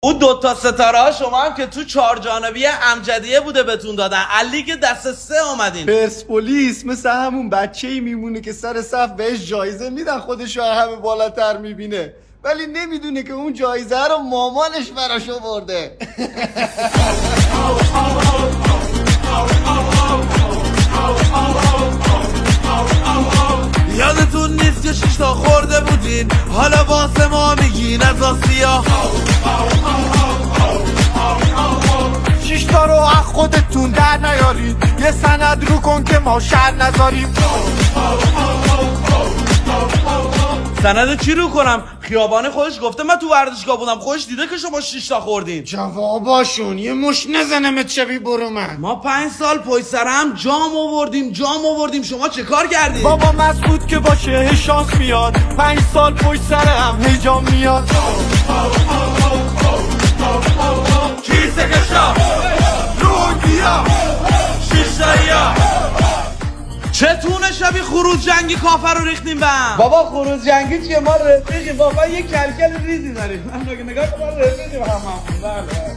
اون دوتا ستاره ها شما هم که تو 4 جانبی امجدیه بوده بهتون دادن، لیگ دست 3 اومدین. پرسپولیس مثل همون بچه‌ای میمونه که سر صف بهش جایزه میدن، خودشو همه بالاتر میبینه ولی نمیدونه که اون جایزه رو مامانش براش آورده. یادتون نیست که 6 تا خورده بودین، حالا واسه ما میگین از آسیا. 6 تا رو از خودتون در نیارید، یه سند رو کن که ما شر نذاریم. سند چی رو کنم؟ خیابان خودش گفته من تو ورزشگاه بودم، خودش دیده که شما 6 تا خوردین. جواباشون یه مش نزنمت شبی برو من. ما 5 سال پشت سر هم جام آوردیم، شما چه کار کردید؟ بابا مسعود که باشه شانس میاد، 5 سال پشت سر هم هی جام میاد. کیسه کشا لونگیا 6 تایا چتونه شبی خروج جنگی کافر رو ریختیم به هم. بابا خروج جنگی چیه؟ ما رفیقیم بابا، یه کلکل ریزی داریم. من نگاه کنم رفیقیم هم.